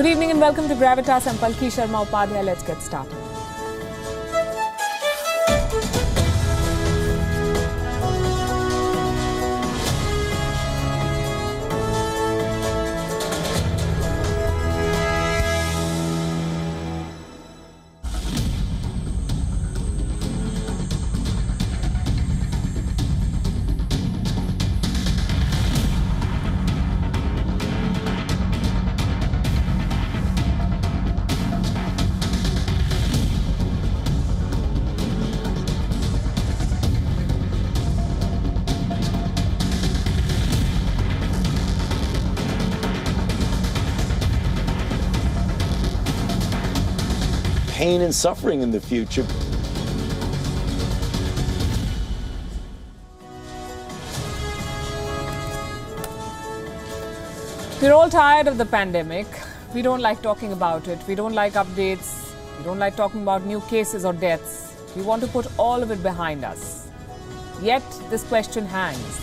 Good evening and welcome to Gravitas. I'm Palki Sharma Upadhyay. Let's get started. Pain and suffering in the future. We're all tired of the pandemic. We don't like talking about it. We don't like updates. We don't like talking about new cases or deaths. We want to put all of it behind us. Yet, this question hangs.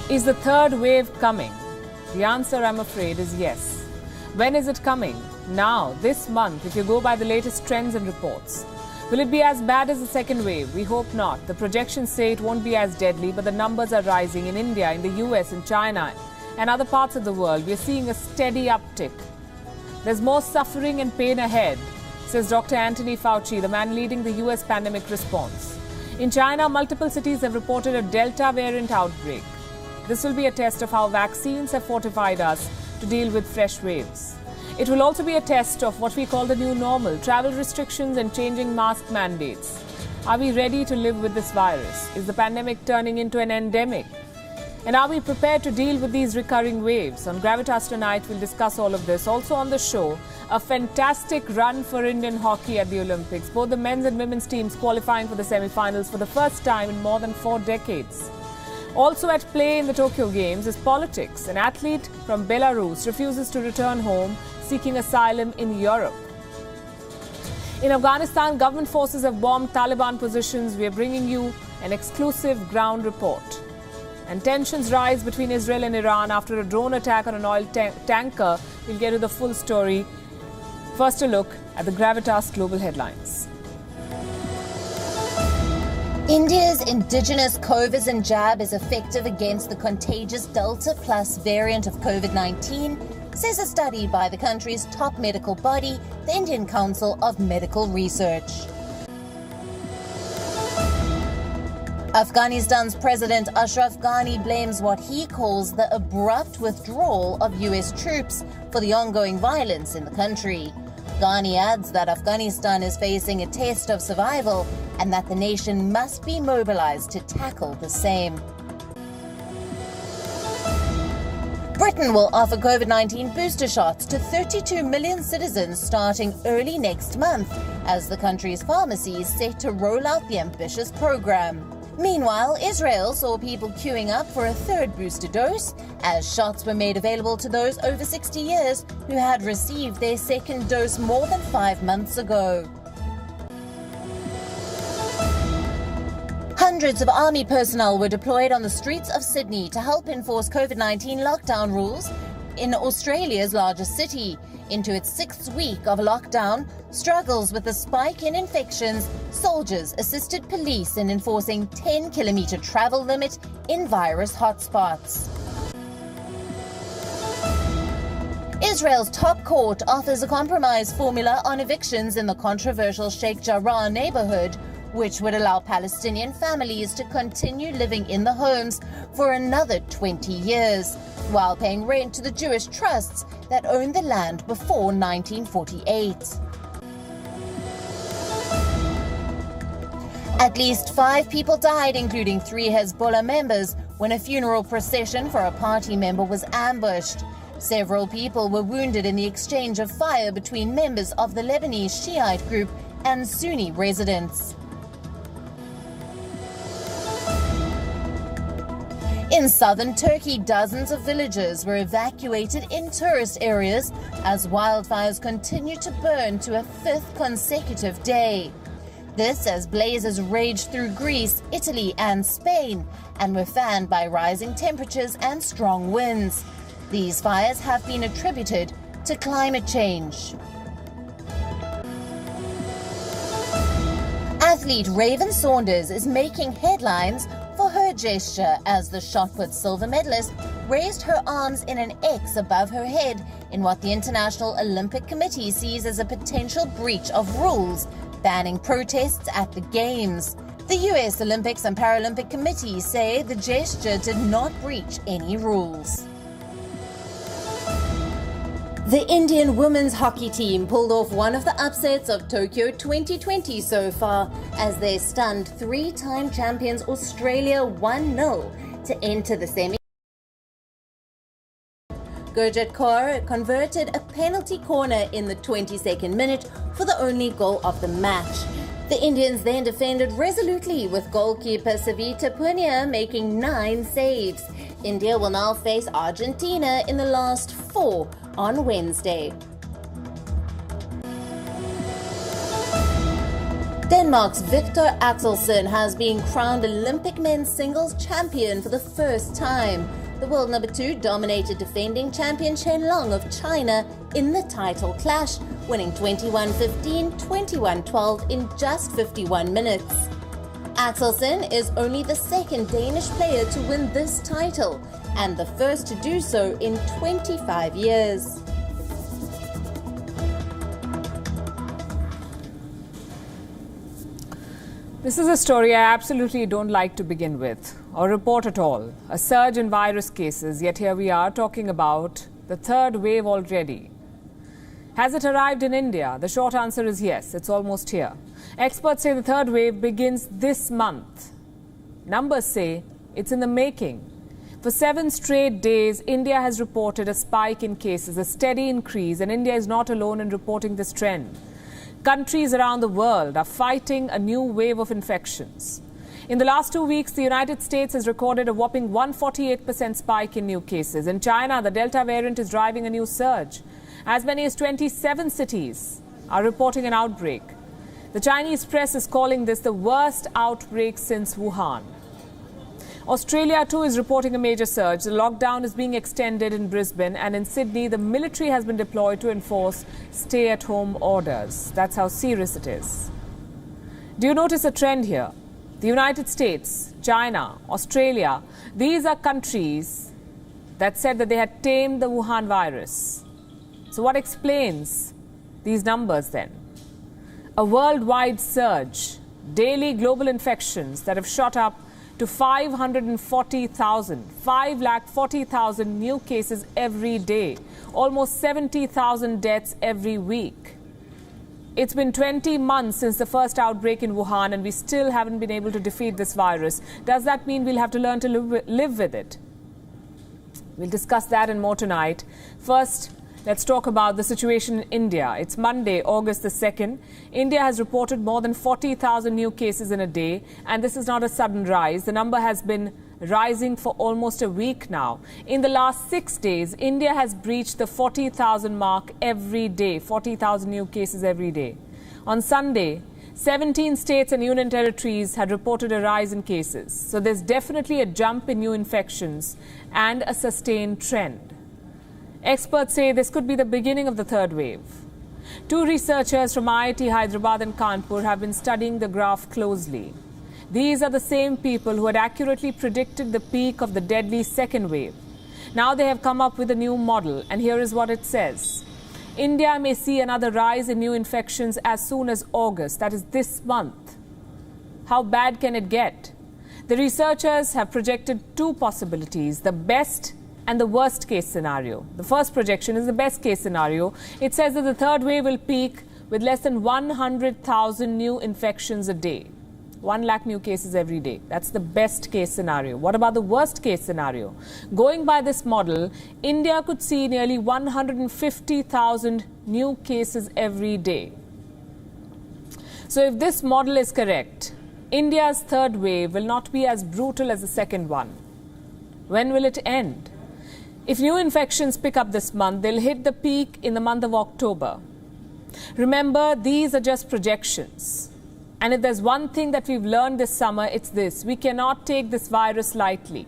Is the third wave coming? The answer, I'm afraid, is yes. When is it coming? Now, this month, if you go by the latest trends and reports. Will it be as bad as the second wave? We hope not. The projections say it won't be as deadly, but the numbers are rising in India, in the US, in China, and other parts of the world. We are seeing a steady uptick. There's more suffering and pain ahead, says Dr. Anthony Fauci, the man leading the US pandemic response. In China, multiple cities have reported a Delta variant outbreak. This will be a test of how vaccines have fortified us to deal with fresh waves. It will also be a test of what we call the new normal, travel restrictions and changing mask mandates. Are we ready to live with this virus? Is the pandemic turning into an endemic? And are we prepared to deal with these recurring waves? On Gravitas tonight, we'll discuss all of this. Also on the show, a fantastic run for Indian hockey at the Olympics. Both the men's and women's teams qualifying for the semi-finals for the first time in more than 4 decades. Also at play in the Tokyo Games is politics. An athlete from Belarus refuses to return home, seeking asylum in Europe. In Afghanistan, government forces have bombed Taliban positions. We are bringing you an exclusive ground report. And tensions rise between Israel and Iran after a drone attack on an oil tanker. We'll get to the full story. First, a look at the Gravitas global headlines. India's indigenous Covaxin jab is effective against the contagious Delta Plus variant of COVID-19, says a study by the country's top medical body, the Indian Council of Medical Research. Afghanistan's President Ashraf Ghani blames what he calls the abrupt withdrawal of US troops for the ongoing violence in the country. Ghani adds that Afghanistan is facing a test of survival and that the nation must be mobilized to tackle the same. Britain will offer COVID-19 booster shots to 32 million citizens starting early next month, as the country's pharmacies set to roll out the ambitious program. Meanwhile, Israel saw people queuing up for a third booster dose, as shots were made available to those over 60 years who had received their second dose more than 5 months ago. Hundreds of army personnel were deployed on the streets of Sydney to help enforce COVID-19 lockdown rules in Australia's largest city. Into its 6th week of lockdown, struggles with the spike in infections, soldiers assisted police in enforcing 10-kilometre travel limit in virus hotspots. Israel's top court offers a compromise formula on evictions in the controversial Sheikh Jarrah neighborhood, which would allow Palestinian families to continue living in the homes for another 20 years, while paying rent to the Jewish trusts that owned the land before 1948. At least 5 people died, including 3 Hezbollah members, when a funeral procession for a party member was ambushed. Several people were wounded in the exchange of fire between members of the Lebanese Shiite group and Sunni residents. In southern Turkey, dozens of villages were evacuated in tourist areas as wildfires continue to burn to a 5th consecutive day. This as blazes raged through Greece, Italy and Spain and were fanned by rising temperatures and strong winds. These fires have been attributed to climate change. Athlete Raven Saunders is making headlines for her gesture as the shot put silver medalist raised her arms in an X above her head in what the International Olympic Committee sees as a potential breach of rules banning protests at the Games. The US Olympics and Paralympic Committee say the gesture did not breach any rules. The Indian women's hockey team pulled off one of the upsets of Tokyo 2020 so far as they stunned three-time champions Australia 1-0 to enter the semi. Gurjit Kaur converted a penalty corner in the 22nd minute for the only goal of the match. The Indians then defended resolutely with goalkeeper Savita Punia making 9 saves. India will now face Argentina in the last 4 on Wednesday. Denmark's Victor Axelsen has been crowned Olympic men's singles champion for the first time. The world number 2 dominated defending champion Chen Long of China in the title clash, winning 21-15, 21-12 in just 51 minutes. Axelsen is only the second Danish player to win this title and the first to do so in 25 years. This is a story I absolutely don't like to begin with or report at all. A surge in virus cases, yet here we are talking about the third wave already. Has it arrived in India? The short answer is yes, it's almost here. Experts say the third wave begins this month. Numbers say it's in the making. For 7 straight days, India has reported a spike in cases, a steady increase, and India is not alone in reporting this trend. Countries around the world are fighting a new wave of infections. In the last 2 weeks, the United States has recorded a whopping 148% spike in new cases. In China, the Delta variant is driving a new surge. As many as 27 cities are reporting an outbreak. The Chinese press is calling this the worst outbreak since Wuhan. Australia too is reporting a major surge. The lockdown is being extended in Brisbane, and in Sydney, the military has been deployed to enforce stay-at-home orders. That's how serious it is. Do you notice a trend here? The United States, China, Australia, these are countries that said that they had tamed the Wuhan virus. So what explains these numbers then? A worldwide surge, daily global infections that have shot up to 540,000, 540,000 new cases every day, almost 70,000 deaths every week. It's been 20 months since the first outbreak in Wuhan, and we still haven't been able to defeat this virus. Does that mean we'll have to learn to live with it? We'll discuss that and more tonight. First, let's talk about the situation in India. It's Monday, August the 2nd. India has reported more than 40,000 new cases in a day, and this is not a sudden rise. The number has been rising for almost a week now. In the last 6 days, India has breached the 40,000 mark every day, 40,000 new cases every day. On Sunday, 17 states and union territories had reported a rise in cases. So there's definitely a jump in new infections and a sustained trend. Experts say this could be the beginning of the third wave. 2 researchers from IIT Hyderabad and Kanpur have been studying the graph closely. These are the same people who had accurately predicted the peak of the deadly second wave. Now they have come up with a new model, and here is what it says. India may see another rise in new infections as soon as August, that is this month. How bad can it get? The researchers have projected 2 possibilities, the best and the worst case scenario. The first projection is the best case scenario. It says that the third wave will peak with less than 100,000 new infections a day. 1 lakh new cases every day. That's the best case scenario. What about the worst case scenario? Going by this model, India could see nearly 150,000 new cases every day. So if this model is correct, India's third wave will not be as brutal as the second one. When will it end? If new infections pick up this month, they'll hit the peak in the month of October. Remember, these are just projections. And if there's one thing that we've learned this summer, it's this. We cannot take this virus lightly.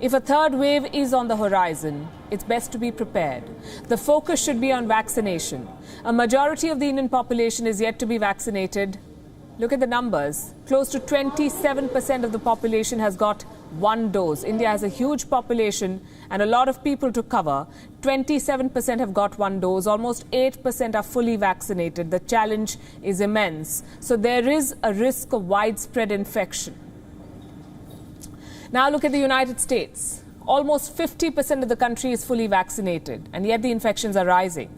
If a third wave is on the horizon, it's best to be prepared. The focus should be on vaccination. A majority of the Indian population is yet to be vaccinated. Look at the numbers. Close to 27% of the population has got one dose. India has a huge population and a lot of people to cover. 27% have got one dose. Almost 8% are fully vaccinated. The challenge is immense. So there is a risk of widespread infection. Now look at the United States. Almost 50% of the country is fully vaccinated, and yet the infections are rising.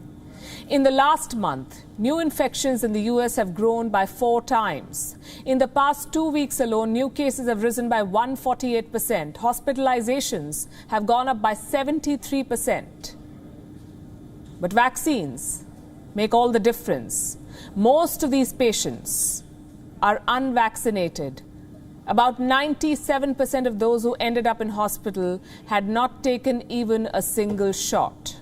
In the last month, new infections in the US have grown by 4 times. In the past 2 weeks alone, new cases have risen by 148%. Hospitalizations have gone up by 73%. But vaccines make all the difference. Most of these patients are unvaccinated. About 97% of those who ended up in hospital had not taken even a single shot.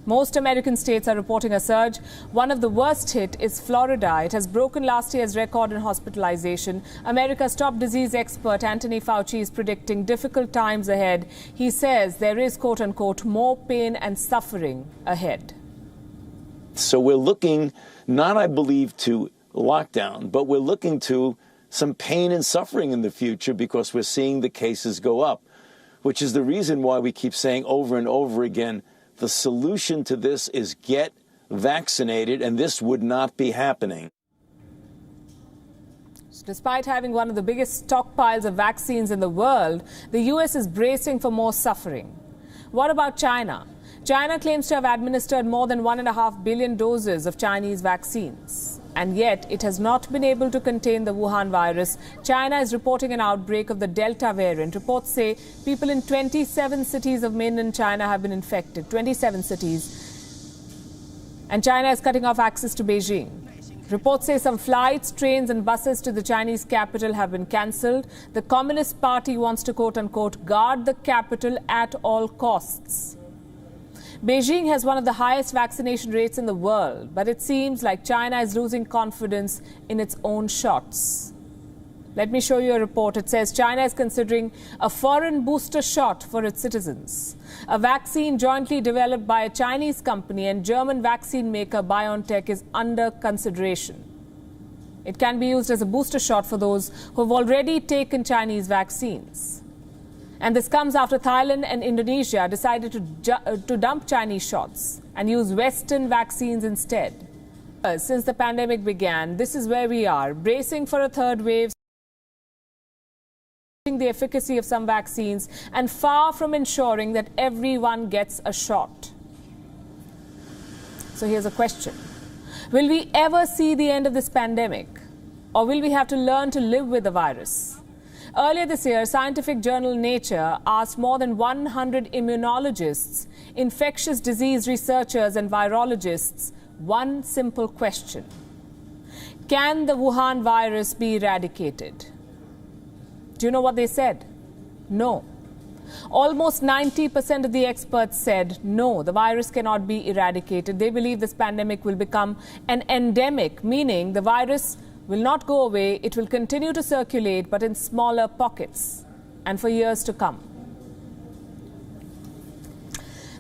Most American states are reporting a surge. One of the worst hit is Florida. It has broken last year's record in hospitalization. America's top disease expert, Anthony Fauci, is predicting difficult times ahead. He says there is, quote unquote, more pain and suffering ahead. So we're looking not, I believe, to lockdown, but we're looking to some pain and suffering in the future because we're seeing the cases go up, which is the reason why we keep saying over and over again, the solution to this is get vaccinated, and this would not be happening. Despite having one of the biggest stockpiles of vaccines in the world, the US is bracing for more suffering. What about China? China claims to have administered more than 1.5 billion doses of Chinese vaccines. And yet, it has not been able to contain the Wuhan virus. China is reporting an outbreak of the Delta variant. Reports say people in 27 cities of mainland China have been infected. 27 cities. And China is cutting off access to Beijing. Reports say some flights, trains and buses to the Chinese capital have been cancelled. The Communist Party wants to, quote-unquote, guard the capital at all costs. Beijing has one of the highest vaccination rates in the world, but it seems like China is losing confidence in its own shots. Let me show you a report. It says China is considering a foreign booster shot for its citizens. A vaccine jointly developed by a Chinese company and German vaccine maker BioNTech is under consideration. It can be used as a booster shot for those who have already taken Chinese vaccines. And this comes after Thailand and Indonesia decided to dump Chinese shots and use Western vaccines instead. Since the pandemic began, this is where we are, bracing for a third wave, the efficacy of some vaccines, and far from ensuring that everyone gets a shot. So here's a question. Will we ever see the end of this pandemic? Or will we have to learn to live with the virus? Earlier this year, scientific journal Nature asked more than 100 immunologists, infectious disease researchers and virologists one simple question. Can the Wuhan virus be eradicated? Do you know what they said? No. Almost 90% of the experts said no, the virus cannot be eradicated. They believe this pandemic will become an endemic, meaning the virus will not go away, it will continue to circulate, but in smaller pockets and for years to come.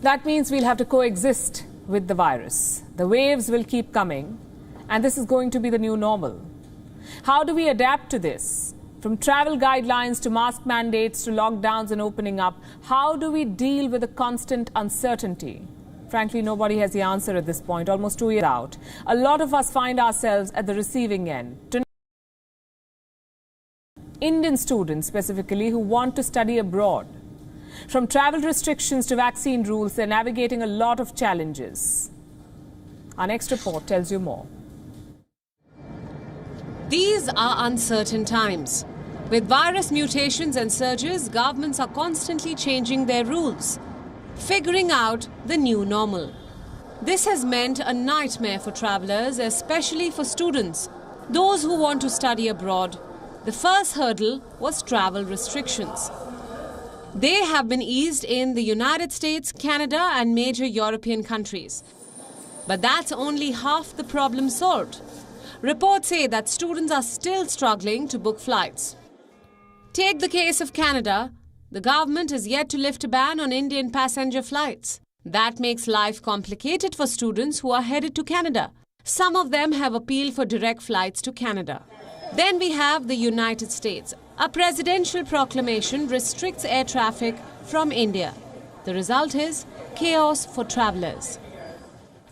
That means we'll have to coexist with the virus. The waves will keep coming, and this is going to be the new normal. How do we adapt to this? From travel guidelines to mask mandates to lockdowns and opening up, how do we deal with the constant uncertainty? Frankly, nobody has the answer at this point, almost 2 years out. A lot of us find ourselves at the receiving end. Indian students specifically who want to study abroad. From travel restrictions to vaccine rules, they're navigating a lot of challenges. Our next report tells you more. These are uncertain times. With virus mutations and surges, governments are constantly changing their rules, figuring out the new normal. This has meant a nightmare for travellers, especially for students, those who want to study abroad. The first hurdle was travel restrictions. They have been eased in the United States, Canada and major European countries. But that's only half the problem solved. Reports say that students are still struggling to book flights. Take the case of Canada. the government is yet to lift a ban on Indian passenger flights. That makes life complicated for students who are headed to Canada. Some of them have appealed for direct flights to Canada. Then we have the United States. A presidential proclamation restricts air traffic from India. The result is chaos for travellers.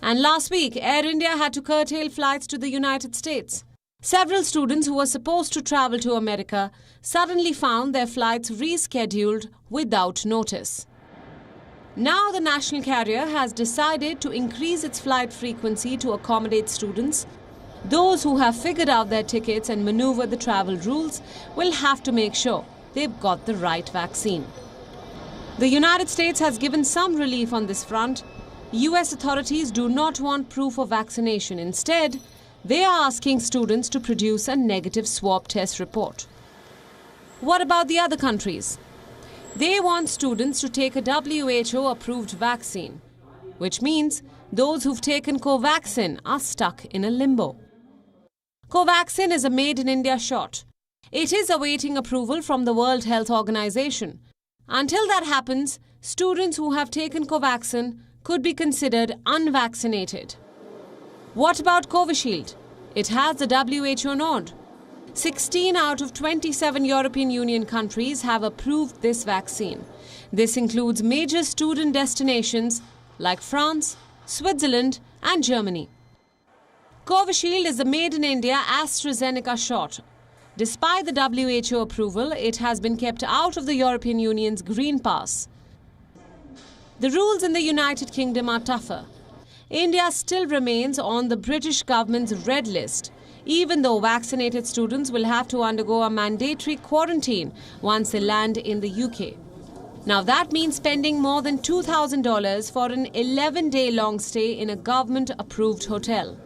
And last week, Air India had to curtail flights to the United States. Several students who were supposed to travel to America suddenly found their flights rescheduled without notice. Now the national carrier has decided to increase its flight frequency to accommodate students. Those who have figured out their tickets and maneuvered the travel rules will have to make sure they've got the right vaccine. The United States has given some relief on this front. US authorities do not want proof of vaccination. Instead, they are asking students to produce a negative swab test report. What about the other countries? They want students to take a WHO-approved vaccine, which means those who've taken Covaxin are stuck in a limbo. Covaxin is a made-in-India shot. It is awaiting approval from the World Health Organization. Until that happens, students who have taken Covaxin could be considered unvaccinated. What about Covishield? It has the WHO nod. 16 out of 27 European Union countries have approved this vaccine. This includes major student destinations like France, Switzerland and Germany. Covishield is a made-in-India AstraZeneca shot. Despite the WHO approval, it has been kept out of the European Union's Green Pass. The rules in the United Kingdom are tougher. India still remains on the British government's red list, even though vaccinated students will have to undergo a mandatory quarantine once they land in the UK. Now that means spending more than $2,000 for an 11-day long stay in a government-approved hotel.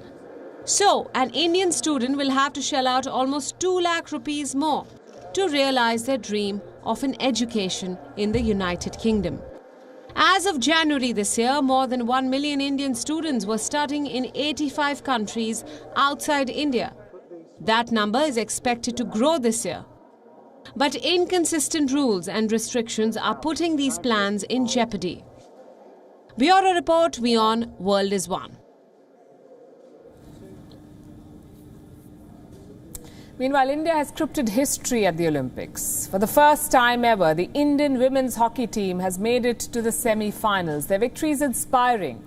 So, an Indian student will have to shell out almost 2 lakh rupees more to realize their dream of an education in the United Kingdom. As of January this year, more than 1 million Indian students were studying in 85 countries outside India. That number is expected to grow this year. But inconsistent rules and restrictions are putting these plans in jeopardy. Bureau Report, WION World is One. Meanwhile, India has scripted history at the Olympics. For the first time ever, the Indian women's hockey team has made it to the semi-finals. Their victory is inspiring.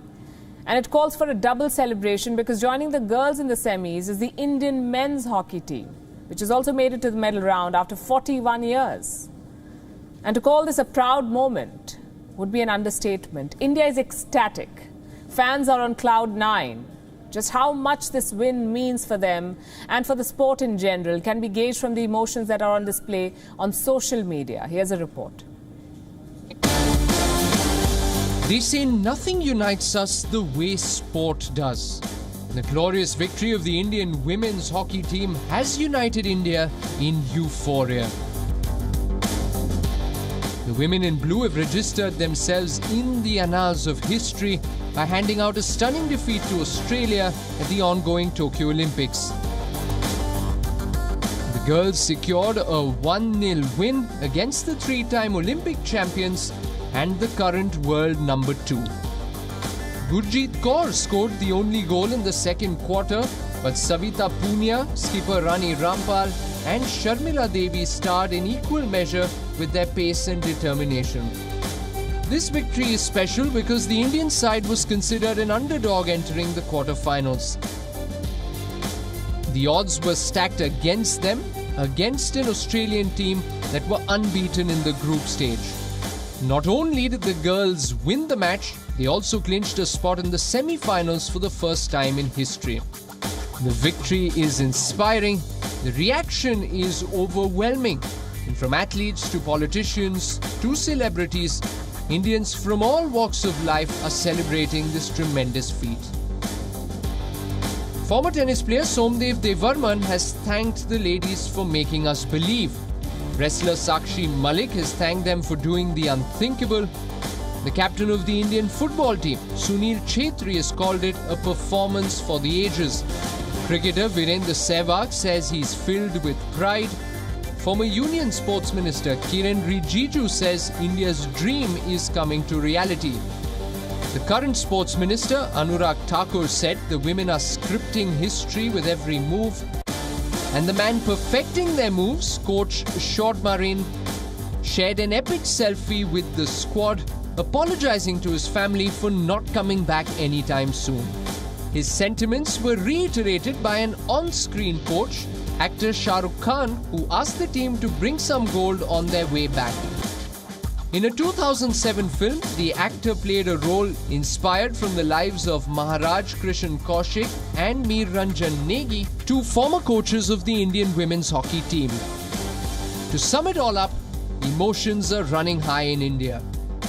And it calls for a double celebration because joining the girls in the semis is the Indian men's hockey team, which has also made it to the medal round after 41 years. And to call this a proud moment would be an understatement. India is ecstatic. Fans are on cloud 9. Just how much this win means for them and for the sport in general can be gauged from the emotions that are on display on social media. Here's a report. They say nothing unites us the way sport does. The glorious victory of the Indian women's hockey team has united India in euphoria. The women in blue have registered themselves in the annals of history by handing out a stunning defeat to Australia at the ongoing Tokyo Olympics. The girls secured a 1-0 win against the 3-time Olympic champions and the current world number 2. Gurjeet Kaur scored the only goal in the second quarter, but Savita Punia, skipper Rani Rampal and Sharmila Devi starred in equal measure with their pace and determination. This victory is special because the Indian side was considered an underdog entering the quarterfinals. The odds were stacked against them, against an Australian team that were unbeaten in the group stage. Not only did the girls win the match, they also clinched a spot in the semi-finals for the first time in history. The victory is inspiring, the reaction is overwhelming, and from athletes to politicians to celebrities, Indians from all walks of life are celebrating this tremendous feat. Former tennis player Somdev Devarman has thanked the ladies for making us believe. Wrestler Sakshi Malik has thanked them for doing the unthinkable. The captain of the Indian football team, Sunil Chhetri, has called it a performance for the ages. Cricketer Virendra Sehwag says he's filled with pride. former Union Sports Minister Kiren Rijiju says India's dream is coming to reality. The current Sports Minister, Anurag Thakur, said the women are scripting history with every move. And the man perfecting their moves, Coach Short Marin, shared an epic selfie with the squad, apologizing to his family for not coming back anytime soon. His sentiments were reiterated by an on-screen coach, actor Shah Rukh Khan, who asked the team to bring some gold on their way back. In a 2007 film, the actor played a role inspired from the lives of Maharaj Krishan Kaushik and Mir Ranjan Negi, two former coaches of the Indian women's hockey team. To sum it all up, emotions are running high in India.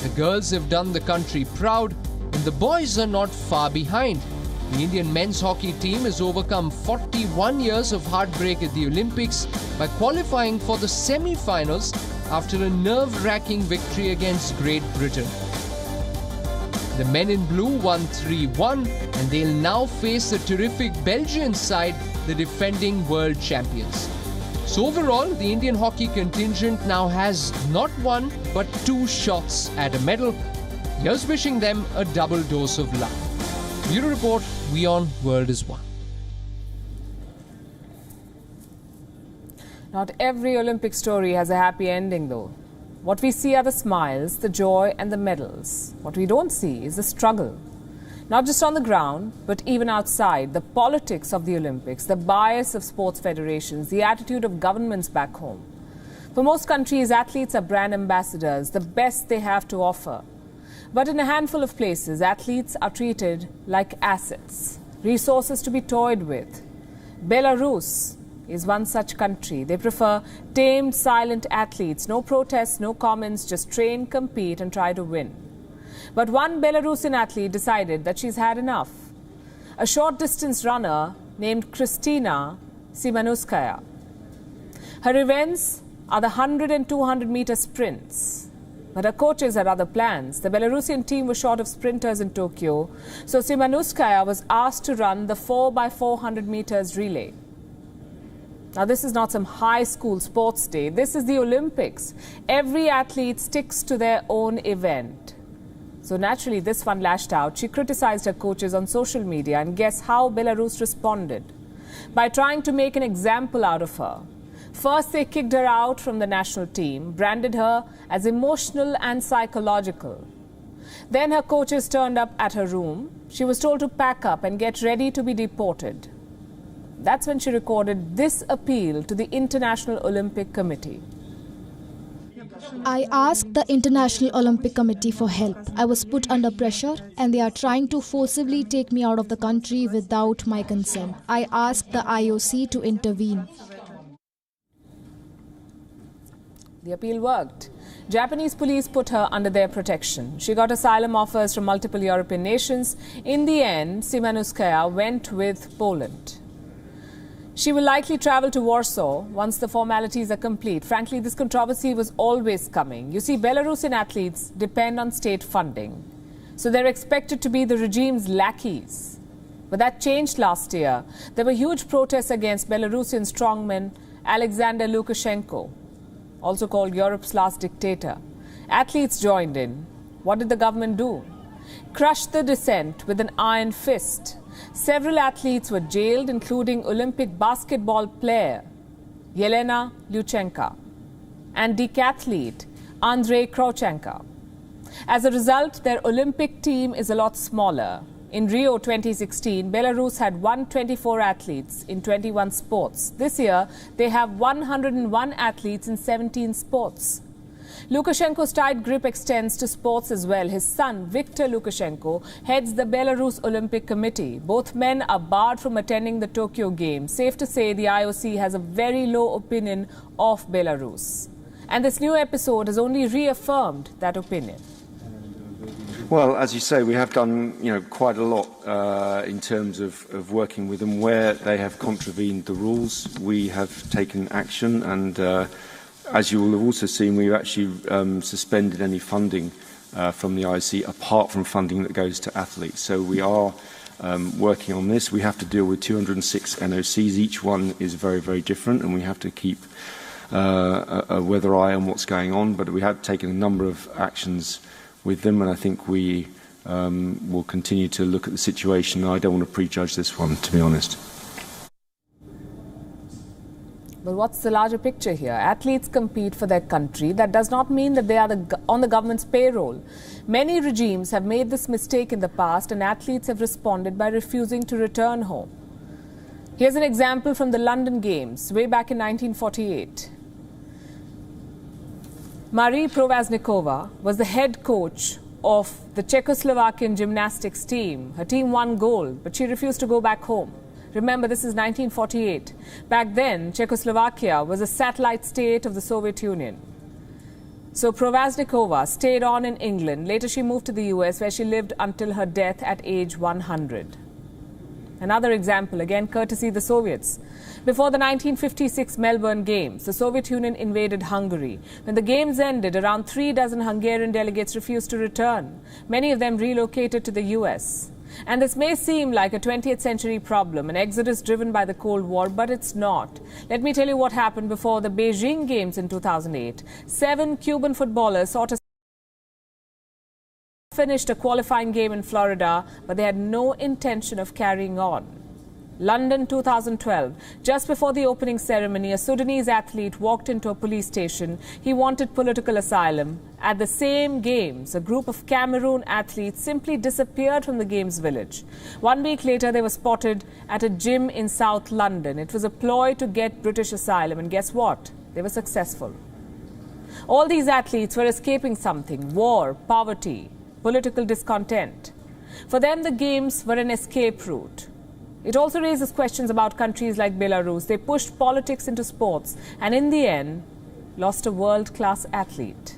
The girls have done the country proud, and the boys are not far behind. The Indian men's hockey team has overcome 41 years of heartbreak at the Olympics by qualifying for the semi-finals after a nerve-wracking victory against Great Britain. The men in blue won 3-1, and they'll now face a terrific Belgian side, the defending world champions. So overall, the Indian hockey contingent now has not one but two shots at a medal. Here's wishing them a double dose of luck. Bureau Report, WION World is One. Not every Olympic story has a happy ending, though. What we see are the smiles, the joy and the medals. What we don't see is the struggle. Not just on the ground, but even outside, the politics of the Olympics, the bias of sports federations, the attitude of governments back home. For most countries, athletes are brand ambassadors, the best they have to offer. But in a handful of places, athletes are treated like assets, resources to be toyed with. Belarus is one such country. They prefer tamed, silent athletes. No protests, no comments, just train, compete and try to win. But one Belarusian athlete decided that she's had enough. A short-distance runner named Kristina Simanuskaya. Her events are the 100 and 200-meter sprints. But her coaches had other plans. The Belarusian team was short of sprinters in Tokyo, so Simanuskaya was asked to run the 4x400 meters relay. Now, this is not some high school sports day. This is the Olympics. Every athlete sticks to their own event. So naturally, this one lashed out. She criticized her coaches on social media, and guess how Belarus responded? By trying to make an example out of her. First, they kicked her out from the national team, branded her as emotional and psychological. Then her coaches turned up at her room. She was told to pack up and get ready to be deported. That's when she recorded this appeal to the International Olympic Committee. I asked the International Olympic Committee for help. I was put under pressure and they are trying to forcibly take me out of the country without my consent. I asked the IOC to intervene. The appeal worked. Japanese police put her under their protection. She got asylum offers from multiple European nations. In the end, Simanuskaya went with Poland. She will likely travel to Warsaw once the formalities are complete. Frankly, this controversy was always coming. You see, Belarusian athletes depend on state funding, so they're expected to be the regime's lackeys. But that changed last year. There were huge protests against Belarusian strongman Alexander Lukashenko, also called Europe's last dictator. Athletes joined in. What did the government do? Crushed the dissent with an iron fist. Several athletes were jailed, including Olympic basketball player Yelena Lyuchenko and decathlete Andrei Krochenko. As a result, their Olympic team is a lot smaller. In Rio 2016, Belarus had 124 athletes in 21 sports. This year, they have 101 athletes in 17 sports. Lukashenko's tight grip extends to sports as well. His son, Viktor Lukashenko, heads the Belarus Olympic Committee. Both men are barred from attending the Tokyo Games. Safe to say the IOC has a very low opinion of Belarus. And this new episode has only reaffirmed that opinion. Well, as you say, we have done quite a lot in terms of working with them. Where they have contravened the rules, we have taken action, and as you will have also seen, we've actually suspended any funding from the IOC apart from funding that goes to athletes. So we are working on this. We have to deal with 206 NOCs. Each one is very, very different, and we have to keep weather eye on what's going on, but we have taken a number of actions with them, and I think we will continue to look at the situation. I don't want to prejudge this one, to be honest. But what's the larger picture here? Athletes compete for their country. That does not mean that they are on the government's payroll. Many regimes have made this mistake in the past, and athletes have responded by refusing to return home. Here's an example from the London Games, way back in 1948. Marie Provaznikova was the head coach of the Czechoslovakian gymnastics team. Her team won gold, but she refused to go back home. Remember, this is 1948. Back then, Czechoslovakia was a satellite state of the Soviet Union. So Provaznikova stayed on in England. Later, she moved to the US, where she lived until her death at age 100. Another example, again courtesy the Soviets. Before the 1956 Melbourne Games, the Soviet Union invaded Hungary. When the Games ended, around 36 Hungarian delegates refused to return. Many of them relocated to the US. And this may seem like a 20th century problem, an exodus driven by the Cold War, but it's not. Let me tell you what happened before the Beijing Games in 2008. 7 Cuban footballers sought to finished a qualifying game in Florida, but they had no intention of carrying on. London 2012. Just before the opening ceremony, a Sudanese athlete walked into a police station. He wanted political asylum. At the same games, a group of Cameroon athletes simply disappeared from the games village. 1 week later, they were spotted at a gym in South London. It was a ploy to get British asylum, and guess what? They were successful. All these athletes were escaping something: war, poverty, political discontent. For them, the games were an escape route. It also raises questions about countries like Belarus. They pushed politics into sports and in the end lost a world-class athlete.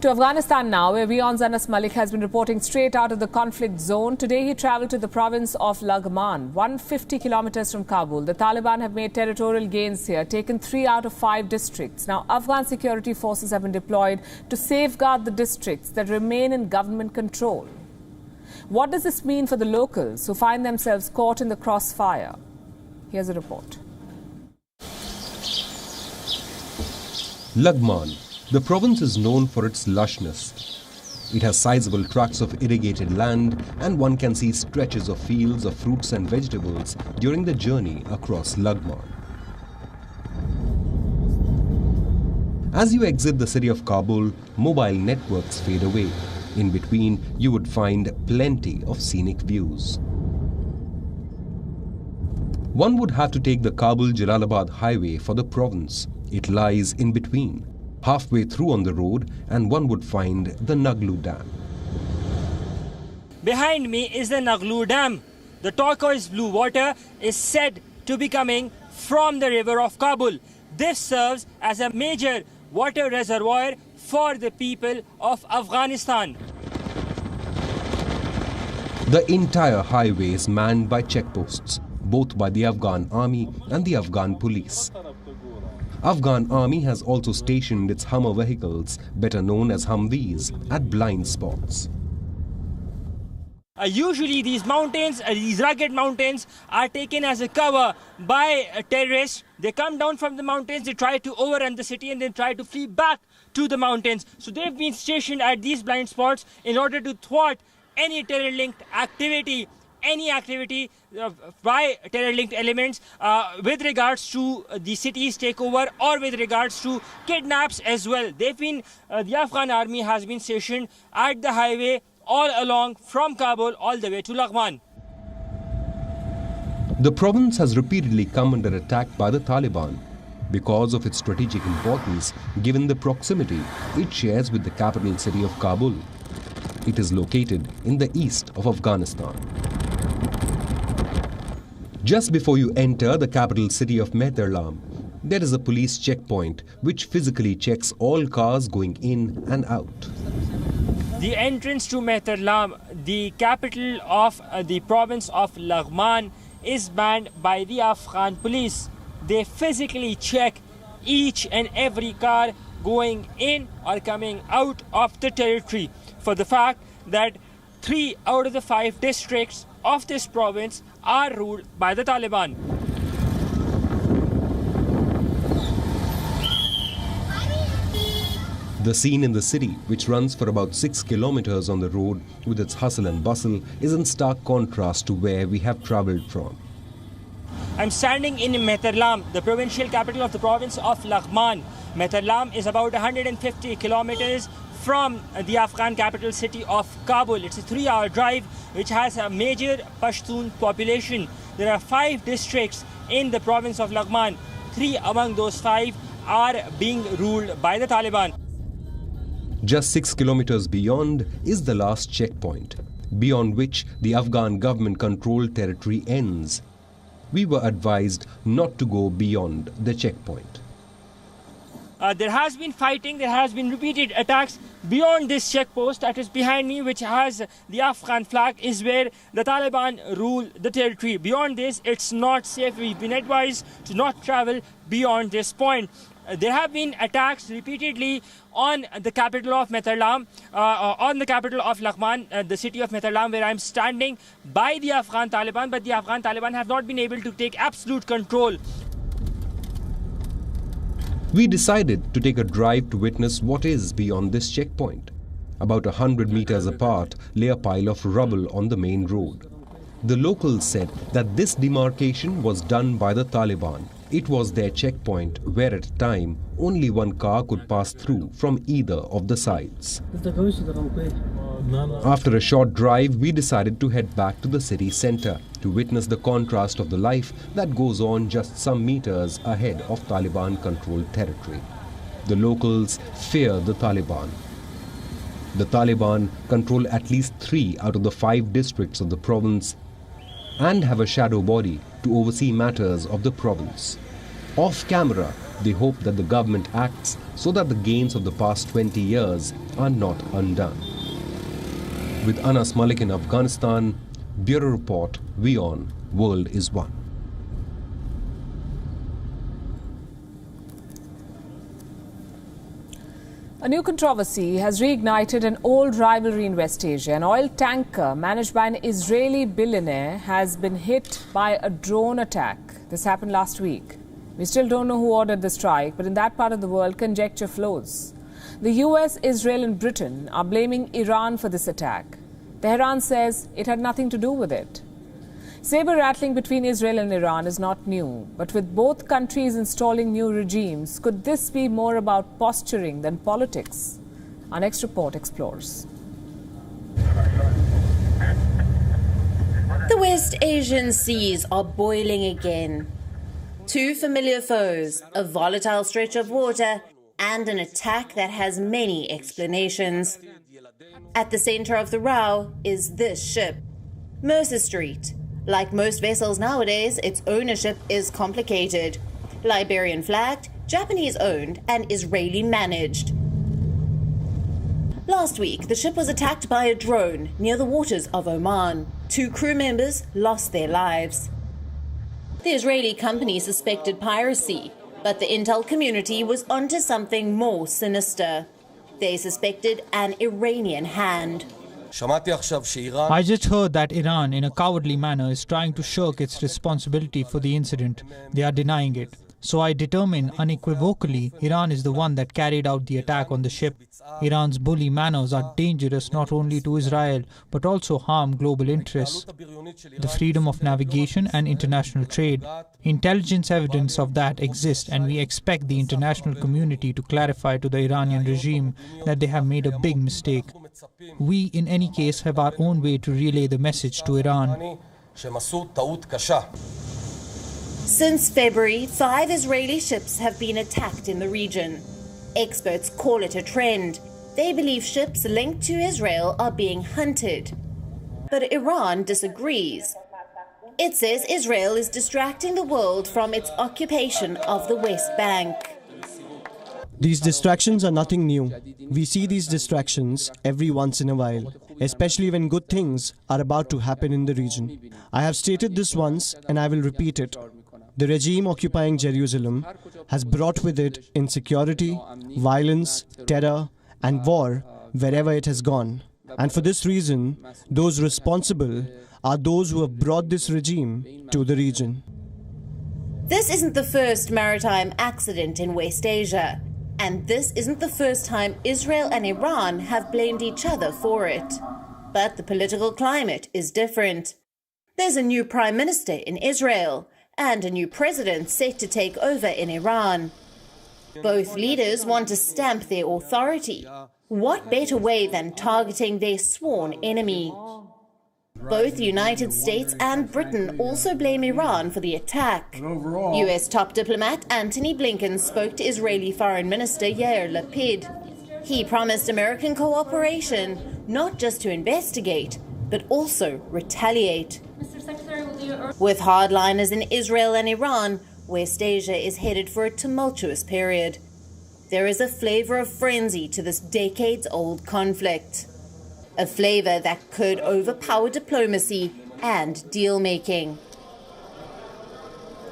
To Afghanistan now, where WION's Anas Malik has been reporting straight out of the conflict zone. Today he travelled to the province of Laghman, 150 kilometers from Kabul. The Taliban have made territorial gains here, taken 3 out of 5 districts. Now, Afghan security forces have been deployed to safeguard the districts that remain in government control. What does this mean for the locals who find themselves caught in the crossfire? Here's a report. Laghman. The province is known for its lushness. It has sizable tracts of irrigated land, and one can see stretches of fields of fruits and vegetables during the journey across Laghman. As you exit the city of Kabul, mobile networks fade away. In between, you would find plenty of scenic views. One would have to take the Kabul-Jalalabad highway for the province. It lies in between. Halfway through on the road, and one would find the Naglu Dam. Behind me is the Naglu Dam. The turquoise blue water is said to be coming from the river of Kabul. This serves as a major water reservoir for the people of Afghanistan. The entire highway is manned by checkposts, both by the Afghan army and the Afghan police. Afghan army has also stationed its Hummer vehicles, better known as Humvees, at blind spots. Usually these mountains, these rugged mountains, are taken as a cover by terrorists. They come down from the mountains, they try to overrun the city and then try to flee back to the mountains. So they've been stationed at these blind spots in order to thwart any terror-linked activity, by terror-linked elements with regards to the city's takeover or with regards to kidnaps as well. The Afghan army has been stationed at the highway all along from Kabul all the way to Laghman. The province has repeatedly come under attack by the Taliban because of its strategic importance given the proximity it shares with the capital city of Kabul. It is located in the east of Afghanistan. Just before you enter the capital city of Mehterlam, there is a police checkpoint which physically checks all cars going in and out. The entrance to Mehterlam, the capital of the province of Laghman, is manned by the Afghan police. They physically check each and every car going in or coming out of the territory for the fact that 3 out of the 5 districts of this province are ruled by the Taliban. The scene in the city, which runs for about 6 kilometers on the road with its hustle and bustle, is in stark contrast to where we have travelled from. I'm standing in Meterlam, the provincial capital of the province of Laghman. Meterlam is about 150 kilometers from the Afghan capital city of Kabul. It's a 3-hour drive which has a major Pashtun population. There are 5 districts in the province of Laghman. 3 among those 5 are being ruled by the Taliban. Just 6 kilometers beyond is the last checkpoint, beyond which the Afghan government-controlled territory ends. We were advised not to go beyond the checkpoint. There has been fighting, there has been repeated attacks beyond this checkpost that is behind me, which has the Afghan flag, is where the Taliban rule the territory. Beyond this, it's not safe. We've been advised to not travel beyond this point. There have been attacks repeatedly on the capital of Meterlam, on the capital of Laghman, the city of Meterlam, where I'm standing, by the Afghan Taliban, but the Afghan Taliban have not been able to take absolute control. We decided to take a drive to witness what is beyond this checkpoint. About 100 meters apart lay a pile of rubble on the main road. The locals said that this demarcation was done by the Taliban. It was their checkpoint where at a time only one car could pass through from either of the sides. After a short drive, we decided to head back to the city centre to witness the contrast of the life that goes on just some meters ahead of Taliban-controlled territory. The locals fear the Taliban. The Taliban control at least 3 out of the 5 districts of the province and have a shadow body to oversee matters of the province. Off camera, they hope that the government acts so that the gains of the past 20 years are not undone. With Anas Malik in Afghanistan, Bureau Report, WION, World is One. A new controversy has reignited an old rivalry in West Asia. An oil tanker managed by an Israeli billionaire has been hit by a drone attack. This happened last week. We still don't know who ordered the strike, but in that part of the world, conjecture flows. The US, Israel and Britain are blaming Iran for this attack. Tehran says it had nothing to do with it. Saber-rattling between Israel and Iran is not new, but with both countries installing new regimes, could this be more about posturing than politics? Our next report explores. The West Asian seas are boiling again. 2 familiar foes, a volatile stretch of water, and an attack that has many explanations. At the center of the row is this ship, Mercer Street. Like most vessels nowadays, its ownership is complicated. Liberian flagged, Japanese owned, and Israeli managed. Last week, the ship was attacked by a drone near the waters of Oman. 2 crew members lost their lives. The Israeli company suspected piracy, but the intel community was onto something more sinister. They suspected an Iranian hand. I just heard that Iran, in a cowardly manner, is trying to shirk its responsibility for the incident. They are denying it. So I determine unequivocally Iran is the one that carried out the attack on the ship. Iran's bully manners are dangerous not only to Israel, but also harm global interests, the freedom of navigation and international trade. Intelligence evidence of that exists, and we expect the international community to clarify to the Iranian regime that they have made a big mistake. We, in any case, have our own way to relay the message to Iran. Since February, 5 Israeli ships have been attacked in the region. Experts call it a trend. They believe ships linked to Israel are being hunted. But Iran disagrees. It says Israel is distracting the world from its occupation of the West Bank. These distractions are nothing new. We see these distractions every once in a while, especially when good things are about to happen in the region. I have stated this once and I will repeat it. The regime occupying Jerusalem has brought with it insecurity, violence, terror, and war wherever it has gone. And for this reason, those responsible are those who have brought this regime to the region. This isn't the first maritime accident in West Asia. And this isn't the first time Israel and Iran have blamed each other for it. But the political climate is different. There's a new prime minister in Israel and a new president set to take over in Iran. Both leaders want to stamp their authority. What better way than targeting their sworn enemy? Both the United States and Britain also blame Iran for the attack. US top diplomat Antony Blinken spoke to Israeli Foreign Minister Yair Lapid. He promised American cooperation, not just to investigate, but also retaliate. With hardliners in Israel and Iran, West Asia is headed for a tumultuous period. There is a flavor of frenzy to this decades-old conflict. A flavor that could overpower diplomacy and deal-making.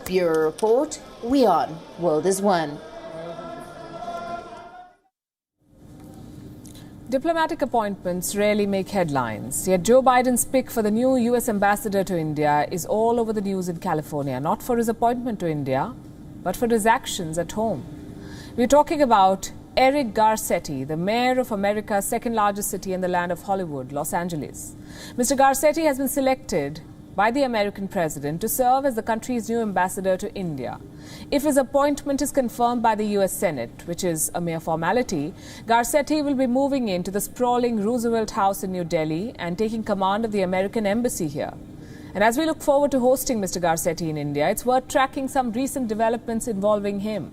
Bureau Report, WION, World is One. Diplomatic appointments rarely make headlines, yet Joe Biden's pick for the new US ambassador to India is all over the news in California, not for his appointment to India, but for his actions at home. We're talking about Eric Garcetti, the mayor of America's second largest city in the land of Hollywood, Los Angeles. Mr. Garcetti has been selected by the American president to serve as the country's new ambassador to India. If his appointment is confirmed by the US Senate, which is a mere formality, Garcetti will be moving into the sprawling Roosevelt House in New Delhi and taking command of the American embassy here. And as we look forward to hosting Mr. Garcetti in India, it's worth tracking some recent developments involving him.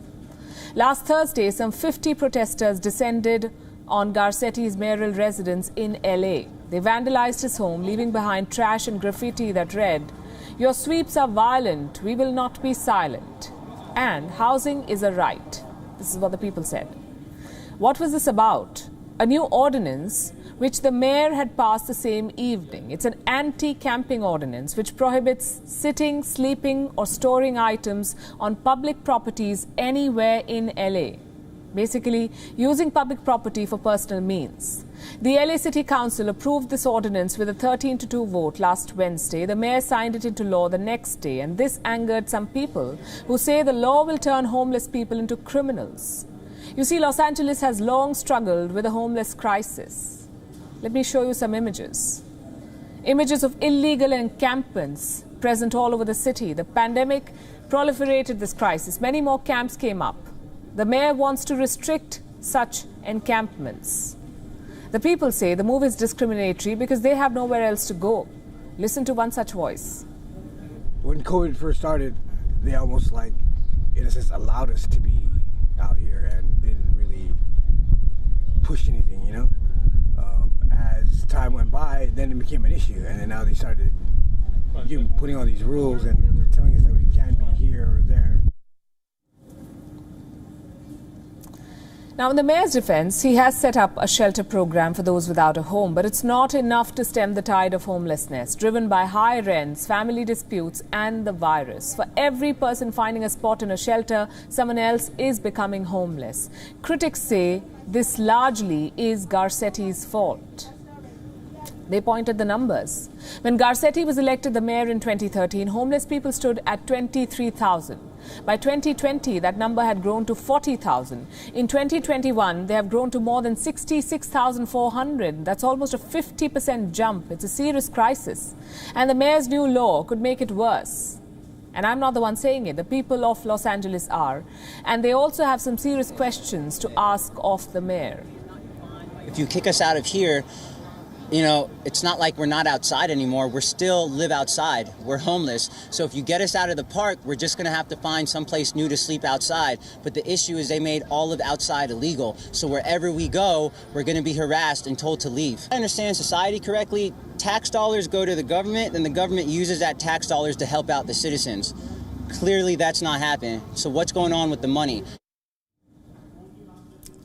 Last Thursday, some 50 protesters descended on Garcetti's mayoral residence in LA. They vandalized his home, leaving behind trash and graffiti that read, "Your sweeps are violent, we will not be silent." And housing is a right. This is what the people said. What was this about? A new ordinance which the mayor had passed the same evening. It's an anti-camping ordinance which prohibits sitting, sleeping or storing items on public properties anywhere in LA. Basically, using public property for personal means. The LA City Council approved this ordinance with a 13-2 vote last Wednesday. The mayor signed it into law the next day, and this angered some people who say the law will turn homeless people into criminals. You see, Los Angeles has long struggled with a homeless crisis. Let me show you some images. Images of illegal encampments present all over the city. The pandemic proliferated this crisis. Many more camps came up. The mayor wants to restrict such encampments. The people say the move is discriminatory because they have nowhere else to go. Listen to one such voice. When COVID first started, they almost in a sense, allowed us to be out here and didn't really push anything, As time went by, then it became an issue, and then now they started putting all these rules and telling us that we can't be here or there. Now, in the mayor's defense, he has set up a shelter program for those without a home, but it's not enough to stem the tide of homelessness, driven by high rents, family disputes, and the virus. For every person finding a spot in a shelter, someone else is becoming homeless. Critics say this largely is Garcetti's fault. They point at the numbers. When Garcetti was elected the mayor in 2013, homeless people stood at 23,000. By 2020, that number had grown to 40,000. In 2021, they have grown to more than 66,400. That's almost a 50% jump. It's a serious crisis. And the mayor's new law could make it worse. And I'm not the one saying it. The people of Los Angeles are. And they also have some serious questions to ask of the mayor. If you kick us out of here, it's not like we're not outside anymore. We still live outside. We're homeless. So if you get us out of the park, we're just going to have to find someplace new to sleep outside. But the issue is they made all of outside illegal. So wherever we go, we're going to be harassed and told to leave. I understand society correctly. Tax dollars go to the government, and the government uses that tax dollars to help out the citizens. Clearly, that's not happening. So what's going on with the money?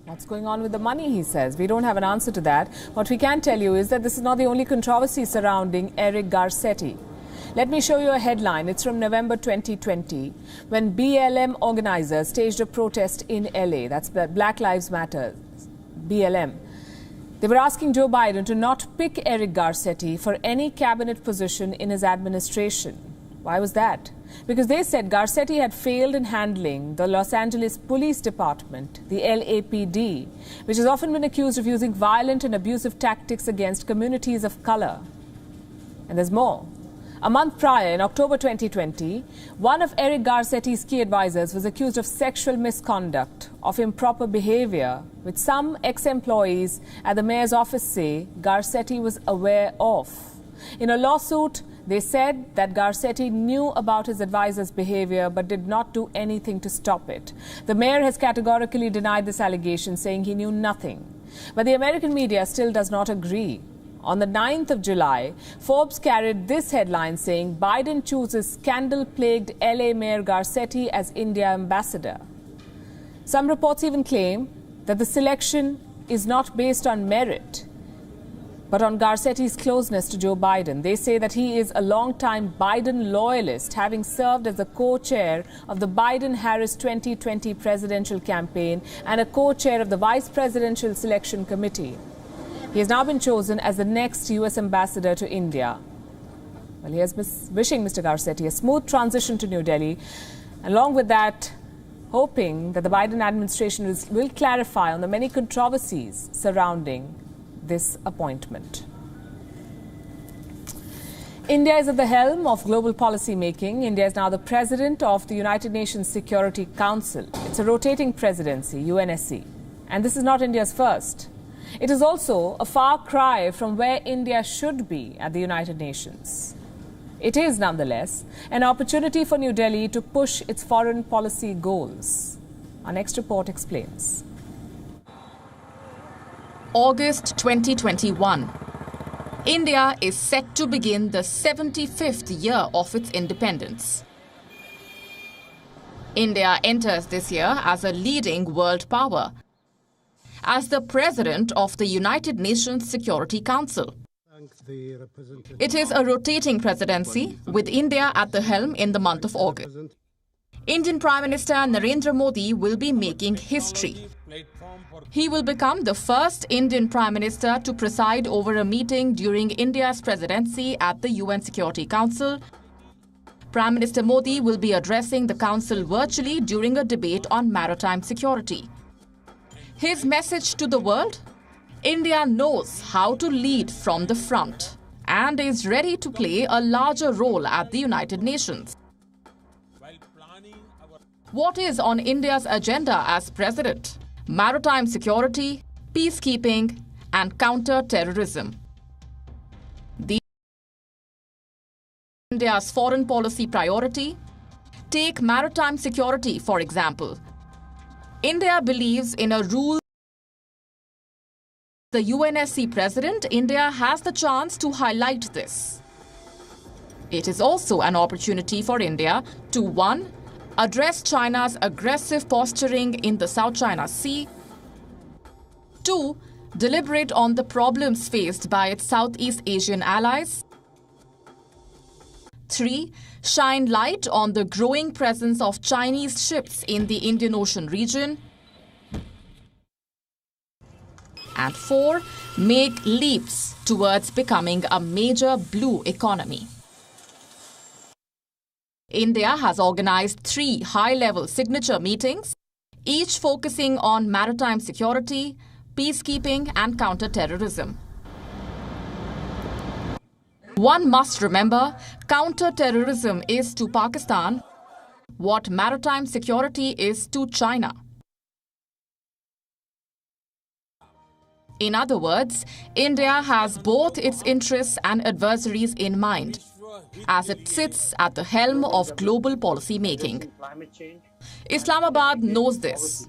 What's going on with the money, he says. We don't have an answer to that. What we can tell you is that this is not the only controversy surrounding Eric Garcetti. Let me show you a headline. It's from November 2020, when BLM organizers staged a protest in LA. That's Black Lives Matter, BLM. They were asking Joe Biden to not pick Eric Garcetti for any cabinet position in his administration. Why was that? Because they said Garcetti had failed in handling the Los Angeles Police Department, the LAPD, which has often been accused of using violent and abusive tactics against communities of color. And there's more. A month prior, in October 2020, one of Eric Garcetti's key advisors was accused of sexual misconduct, of improper behavior, which some ex-employees at the mayor's office say Garcetti was aware of. In a lawsuit, they said that Garcetti knew about his advisor's behavior but did not do anything to stop it. The mayor has categorically denied this allegation, saying he knew nothing. But the American media still does not agree. On the 9th of July, Forbes carried this headline saying Biden chooses scandal-plagued LA Mayor Garcetti as India ambassador. Some reports even claim that the selection is not based on merit, but on Garcetti's closeness to Joe Biden. They say that he is a long-time Biden loyalist, having served as the co-chair of the Biden-Harris 2020 presidential campaign and a co-chair of the Vice Presidential Selection Committee. He has now been chosen as the next U.S. ambassador to India. Well, here's wishing Mr. Garcetti a smooth transition to New Delhi. Along with that, hoping that the Biden administration will clarify on the many controversies surrounding this appointment. India is at the helm of global policy making. India is now the president of the United Nations Security Council. It's a rotating presidency, UNSC. And this is not India's first. It is also a far cry from where India should be at the United Nations. It is, nonetheless, an opportunity for New Delhi to push its foreign policy goals. Our next report explains. August 2021. India is set to begin the 75th year of its independence. India enters this year as a leading world power, as the president of the United Nations Security Council. It is a rotating presidency with India at the helm in the month of August. Indian Prime Minister Narendra Modi will be making history. He will become the first Indian Prime Minister to preside over a meeting during India's presidency at the UN Security Council. Prime Minister Modi will be addressing the Council virtually during a debate on maritime security. His message to the world? India knows how to lead from the front and is ready to play a larger role at the United Nations. What is on India's agenda as president? Maritime security, peacekeeping, and counter-terrorism. India's foreign policy priority? Take maritime security, for example. India believes in a rule. The UNSC president, India has the chance to highlight this. It is also an opportunity for India to 1. Address China's aggressive posturing in the South China Sea. 2. Deliberate on the problems faced by its Southeast Asian allies. 3. Shine light on the growing presence of Chinese ships in the Indian Ocean region. And 4. Make leaps towards becoming a major blue economy. India has organized 3 high-level signature meetings, each focusing on maritime security, peacekeeping and counter-terrorism. One must remember, counter-terrorism is to Pakistan what maritime security is to China. In other words, India has both its interests and adversaries in mind, as it sits at the helm of global policy making. Islamabad knows this.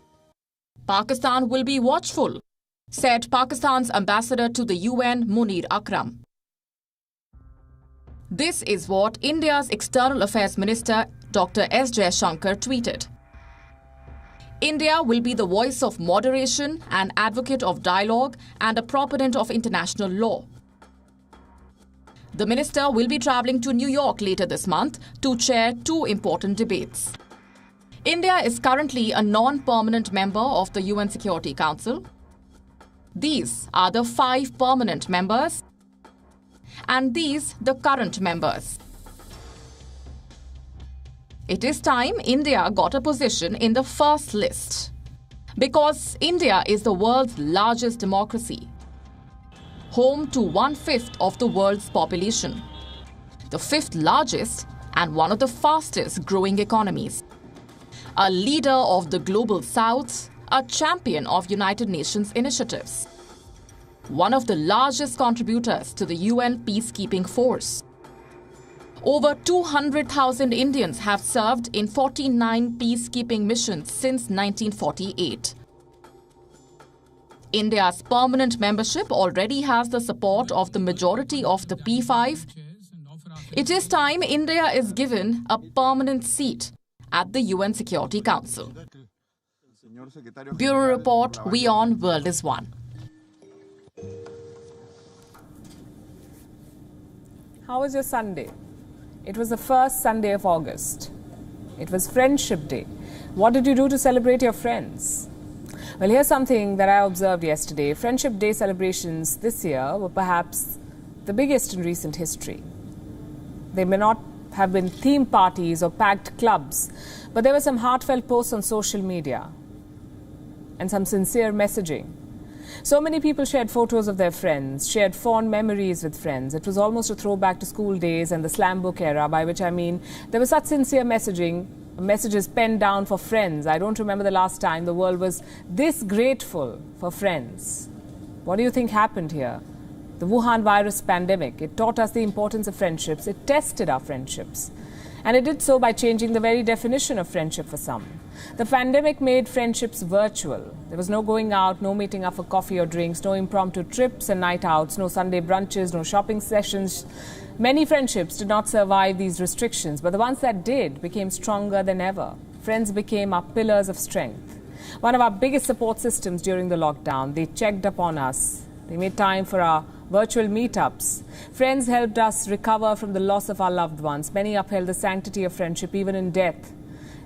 Pakistan will be watchful, said Pakistan's ambassador to the UN, Munir Akram. This is what India's External Affairs Minister, Dr. S. Jaishankar, tweeted. India will be the voice of moderation, an advocate of dialogue, and a proponent of international law. The minister will be travelling to New York later this month to chair 2 important debates. India is currently a non-permanent member of the UN Security Council. These are the 5 permanent members, and these the current members. It is time India got a position in the first list. Because India is the world's largest democracy, home to 1/5 of the world's population, the 5th largest and one of the fastest growing economies, a leader of the global south, a champion of United Nations initiatives, one of the largest contributors to the UN peacekeeping force. Over 200,000 Indians have served in 49 peacekeeping missions since 1948. India's permanent membership already has the support of the majority of the P5. It is time India is given a permanent seat at the UN Security Council. Bureau Report, WION World is One. How was your Sunday? It was the first Sunday of August. It was Friendship Day. What did you do to celebrate your friends? Well, here's something that I observed yesterday. Friendship Day celebrations this year were perhaps the biggest in recent history. They may not have been theme parties or packed clubs, but there were some heartfelt posts on social media and some sincere messaging. So many people shared photos of their friends, shared fond memories with friends. It was almost a throwback to school days and the slam book era, by which I mean there was such sincere messaging, messages penned down for friends. I don't remember the last time the world was this grateful for friends. What do you think happened here? The Wuhan virus pandemic, it taught us the importance of friendships. It tested our friendships. And it did so by changing the very definition of friendship for some. The pandemic made friendships virtual. There was no going out, no meeting up for coffee or drinks, no impromptu trips and night outs, no Sunday brunches, no shopping sessions. Many friendships did not survive these restrictions, but the ones that did became stronger than ever. Friends became our pillars of strength. One of our biggest support systems during the lockdown. They checked upon us. They made time for our virtual meetups. Friends helped us recover from the loss of our loved ones. Many upheld the sanctity of friendship even in death.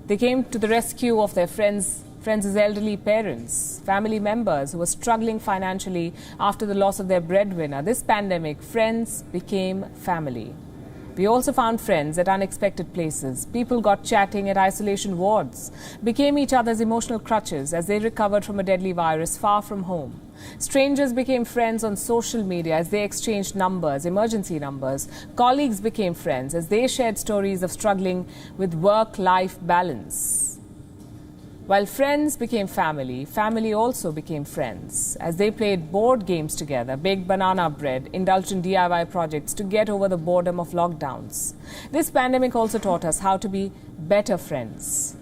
They came to the rescue of their friends' elderly parents, family members who were struggling financially after the loss of their breadwinner. This pandemic, friends became family. We also found friends at unexpected places. People got chatting at isolation wards, became each other's emotional crutches as they recovered from a deadly virus far from home. Strangers became friends on social media as they exchanged numbers, emergency numbers. Colleagues became friends as they shared stories of struggling with work-life balance. While friends became family, family also became friends as they played board games together, baked banana bread, indulged in DIY projects to get over the boredom of lockdowns. This pandemic also taught us how to be better friends.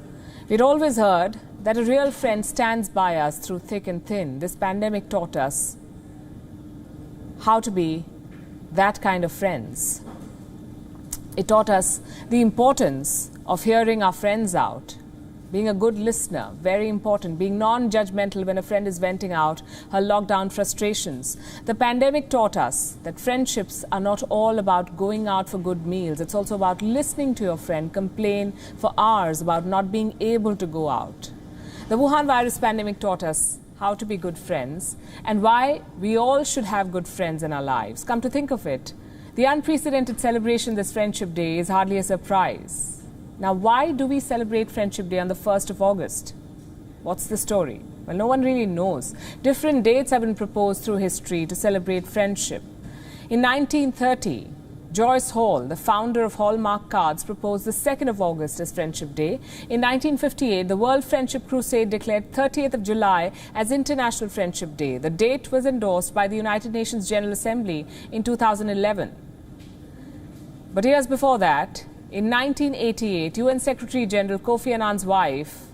We'd always heard that a real friend stands by us through thick and thin. This pandemic taught us how to be that kind of friends. It taught us the importance of hearing our friends out, being a good listener, very important, being non-judgmental when a friend is venting out her lockdown frustrations. The pandemic taught us that friendships are not all about going out for good meals. It's also about listening to your friend complain for hours about not being able to go out. The Wuhan virus pandemic taught us how to be good friends and why we all should have good friends in our lives. Come to think of it, the unprecedented celebration this Friendship Day is hardly a surprise. Now, why do we celebrate Friendship Day on the 1st of August? What's the story? Well, no one really knows. Different dates have been proposed through history to celebrate friendship. In 1930, Joyce Hall, the founder of Hallmark Cards, proposed the 2nd of August as Friendship Day. In 1958, the World Friendship Crusade declared 30th of July as International Friendship Day. The date was endorsed by the United Nations General Assembly in 2011. But years before that, in 1988, UN Secretary General Kofi Annan's wife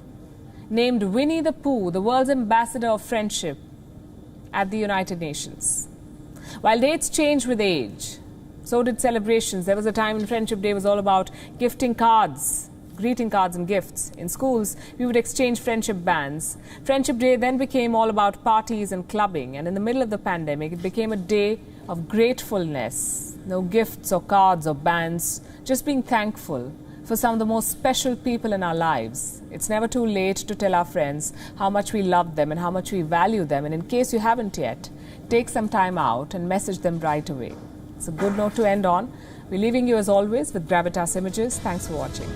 named Winnie the Pooh the world's ambassador of friendship at the United Nations. While dates change with age, so did celebrations. There was a time when Friendship Day was all about gifting cards, greeting cards and gifts. In schools, we would exchange friendship bands. Friendship Day then became all about parties and clubbing. And in the middle of the pandemic, it became a day of gratefulness. No gifts or cards or bands, just being thankful for some of the most special people in our lives. It's never too late to tell our friends how much we love them and how much we value them. And in case you haven't yet, take some time out and message them right away. It's a good note to end on. We're leaving you as always with Gravitas Images. Thanks for watching.